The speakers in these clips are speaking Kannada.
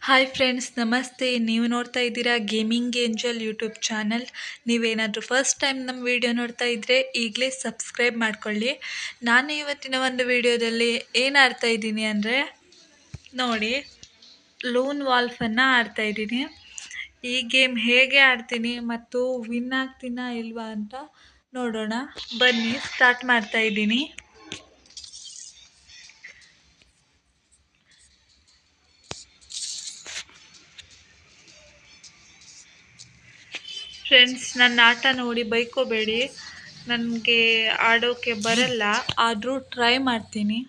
ಹಾಯ್ ಫ್ರೆಂಡ್ಸ್, ನಮಸ್ತೆ. ನೀವು ನೋಡ್ತಾ ಇದ್ದೀರಾ ಗೇಮಿಂಗ್ ಏಂಜಲ್ ಯೂಟ್ಯೂಬ್ ಚಾನಲ್. ನೀವೇನಾದರೂ ಫಸ್ಟ್ ಟೈಮ್ ನಮ್ಮ ವಿಡಿಯೋ ನೋಡ್ತಾ ಇದ್ದರೆ ಈಗಲೇ ಸಬ್ಸ್ಕ್ರೈಬ್ ಮಾಡ್ಕೊಳ್ಳಿ. ನಾನು ಇವತ್ತಿನ ಒಂದು ವಿಡಿಯೋದಲ್ಲಿ ಏನು ಆಡ್ತಾ ಇದ್ದೀನಿ ಅಂದರೆ ನೋಡಿ, ಲೂನ್ ವಾಲ್ಫನ್ನು ಆಡ್ತಾ ಇದ್ದೀನಿ. ಈ ಗೇಮ್ ಹೇಗೆ ಆಡ್ತೀನಿ ಮತ್ತು ವಿನ್ ಆಗ್ತೀನಾ ಇಲ್ವಾ ಅಂತ ನೋಡೋಣ. ಬನ್ನಿ, ಸ್ಟಾರ್ಟ್ ಮಾಡ್ತಾ ಇದ್ದೀನಿ. ಫ್ರೆಂಡ್ಸ್, ನನ್ನ ಆಟ ನೋಡಿ ಬೈಕೋಬೇಡಿ. ನನಗೆ ಆಡೋಕ್ಕೆ ಬರಲ್ಲ, ಆದರೂ ಟ್ರೈ ಮಾಡ್ತೀನಿ.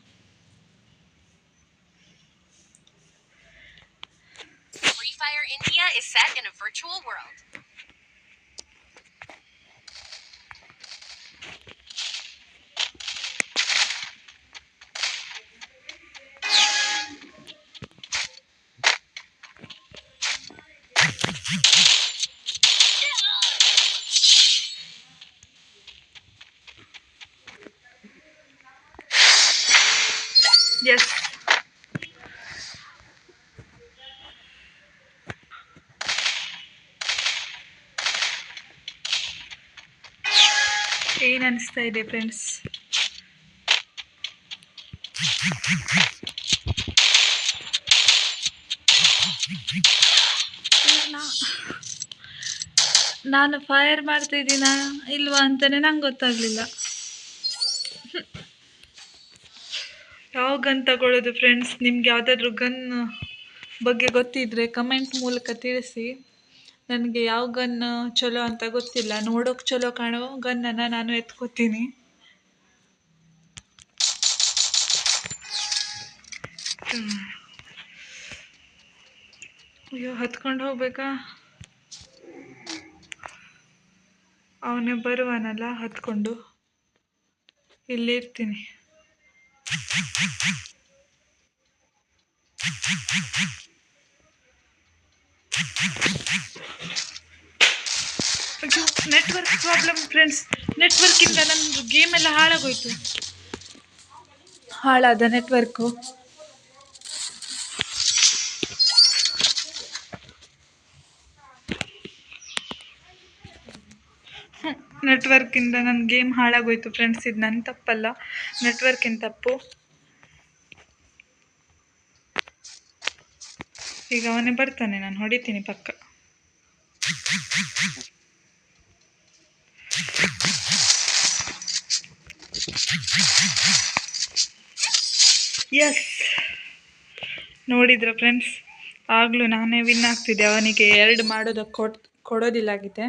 Free Fire India is set in a virtual world. Yes, ಏನು ಅನಿಸ್ತಾ ಇದೆ ಫ್ರೆಂಡ್ಸ್? ನಾನು ಫೈರ್ ಮಾಡ್ತಿದ್ದೀನಾ ಇಲ್ವಾ ಅಂತಲೇ ನಂಗೆ ಗೊತ್ತಾಗಲಿಲ್ಲ. ಯಾವ ಗನ್ ತಗೊಳ್ಳೋದು ಫ್ರೆಂಡ್ಸ್? ನಿಮ್ಗೆ ಯಾವುದಾದ್ರೂ ಗನ್ ಬಗ್ಗೆ ಗೊತ್ತಿದ್ರೆ ಕಮೆಂಟ್ ಮೂಲಕ ತಿಳಿಸಿ. ನನಗೆ ಯಾವ ಗನ್ ಚಲೋ ಅಂತ ಗೊತ್ತಿಲ್ಲ. ನೋಡೋಕೆ ಚಲೋ ಕಾಣೋ ಗನ್ನನ್ನು ನಾನು ಎತ್ಕೋತೀನಿ. ಅಯ್ಯೋ, ಹತ್ಕೊಂಡು ಹೋಗ್ಬೇಕಾ? ಅವನೇ ಬರುವನಲ್ಲ, ಹತ್ಕೊಂಡು ಇಲ್ಲಿರ್ತೀನಿ. ಅಯ್ಯೋ, ನೆಟ್ವರ್ಕ್ ಪ್ರಾಬ್ಲಮ್ ಫ್ರೆಂಡ್ಸ್. ನೆಟ್ವರ್ಕಿಂದ ನನ್ನದು ಗೇಮ್ ಎಲ್ಲ ಹಾಳಾಗೋಯ್ತು. ಹಾಳಾದ ನೆಟ್ವರ್ಕು. ನೆಟ್ವರ್ಕಿಂದ ನನ್ನ ಗೇಮ್ ಹಾಳಾಗೋಯ್ತು ಫ್ರೆಂಡ್ಸ್. ಇದು ನನ್ನ ತಪ್ಪಲ್ಲ, ನೆಟ್ವರ್ಕಿನ ತಪ್ಪು. ಈಗ ಅವನೇ ಬರ್ತಾನೆ, ನಾನು ಹೊಡಿತೀನಿ ಪಕ್ಕ. ಎಸ್, ನೋಡಿದ್ರ ಫ್ರೆಂಡ್ಸ್, ಆಗಲೂ ನಾನೇ ವಿನ್ ಆಗ್ತಿದ್ದೆ. ಅವನಿಗೆ 2 ಮಾಡೋದಕ್ಕೆ ಕೊಡೋದಿಲ್ಲಾಗಿದೆ.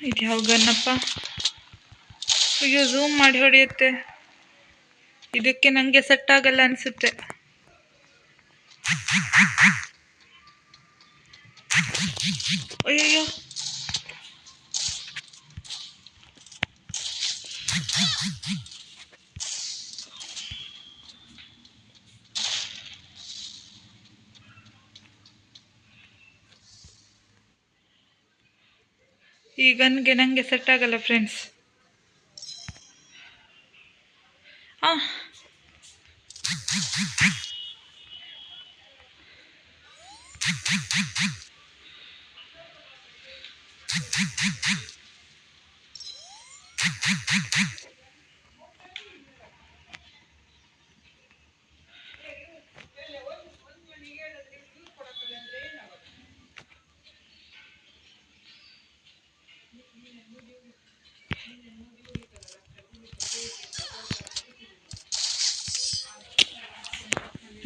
ಇದು ಯಾವ ಗನ್ನಪ್ಪ? ಅಯ್ಯೋ, ಝೂಮ್ ಮಾಡಿ ಹೊಡೆಯುತ್ತೆ. ಇದಕ್ಕೆ ನನಗೆ ಸೆಟ್ ಆಗಲ್ಲ ಅನಿಸುತ್ತೆ. ಅಯ್ಯೋ, ಈ ಗನ್ಗೆ ನನಗೆ ಸೆಟ್ ಆಗಲ್ಲ ಫ್ರೆಂಡ್ಸ್.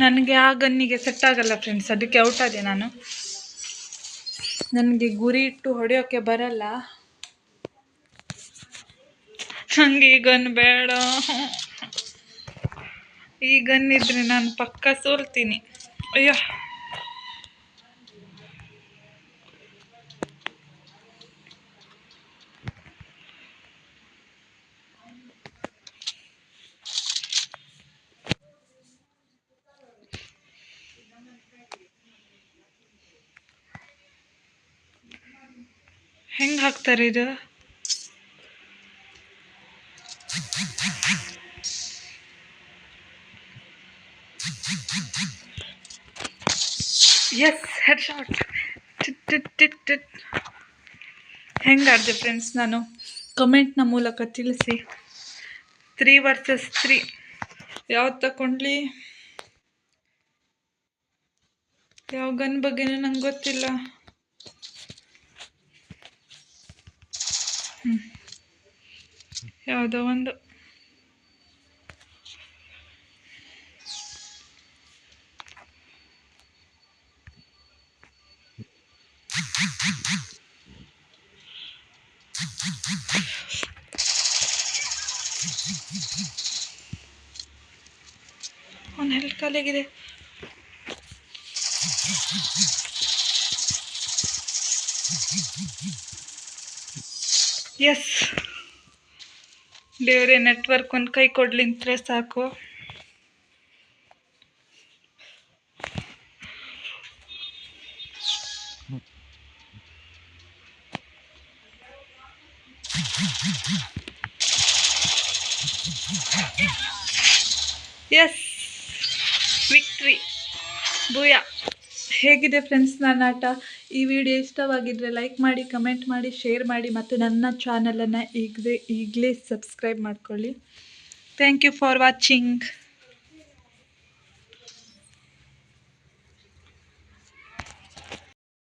ನನಗೆ ಆ ಗನ್ನಿಗೆ ಸೆಟ್ ಆಗಲ್ಲ ಫ್ರೆಂಡ್ಸ್, ಅದಕ್ಕೆ ಔಟ್ ಆದೆ ನಾನು. ನನಗೆ ಗುರಿ ಇಟ್ಟು ಹೊಡೆಯೋಕ್ಕೆ ಬರಲ್ಲ. ನನಗೆ ಈ ಗನ್ ಬೇಡ. ಈ ಗನ್ ಇದ್ರೆ ನಾನು ಪಕ್ಕ ಸೋಲ್ತೀನಿ. ಅಯ್ಯೋ, ಹೆಂಗೆ ಹಾಕ್ತಾರೆ ಇದು? Yes, head shot. ಹೆಂಗೆ ಆಡಿದೆ ಫ್ರೆಂಡ್ಸ್? ನಾನು ಕಮೆಂಟ್ನ ಮೂಲಕ ತಿಳಿಸಿ. 3 vs 3 ಯಾವ್ದು ತಗೊಂಡ್ಲಿ? ಯಾವ ಗನ್ ಬಗ್ಗೆನೂ ನಂಗೆ ಗೊತ್ತಿಲ್ಲ. ಯಾವುದೋ ಒಂದು. ಅವನ ಹೆಲ್ತ್ ಖಾಲಿಯಾಗಿದೆ. ಎಸ್, ದೇವರೇ, ನೆಟ್ವರ್ಕ್ ಒಂದು ಕೈ ಕೊಡ್ಲಿಂತ್ರೆ ಸಾಕು. Yes, victory, booyah. ಹೇಗಿದೆ ಫ್ರೆಂಡ್ಸ್ ನನ್ನ ಆಟ? ಈ ವಿಡಿಯೋ ಇಷ್ಟವಾಗಿದ್ದರೆ ಲೈಕ್ ಮಾಡಿ, ಕಮೆಂಟ್ ಮಾಡಿ, ಶೇರ್ ಮಾಡಿ ಮತ್ತು ನನ್ನ ಚಾನಲನ್ನು ಈಗಲೇ ಸಬ್ಸ್ಕ್ರೈಬ್ ಮಾಡ್ಕೊಳ್ಳಿ. Thank you for watching.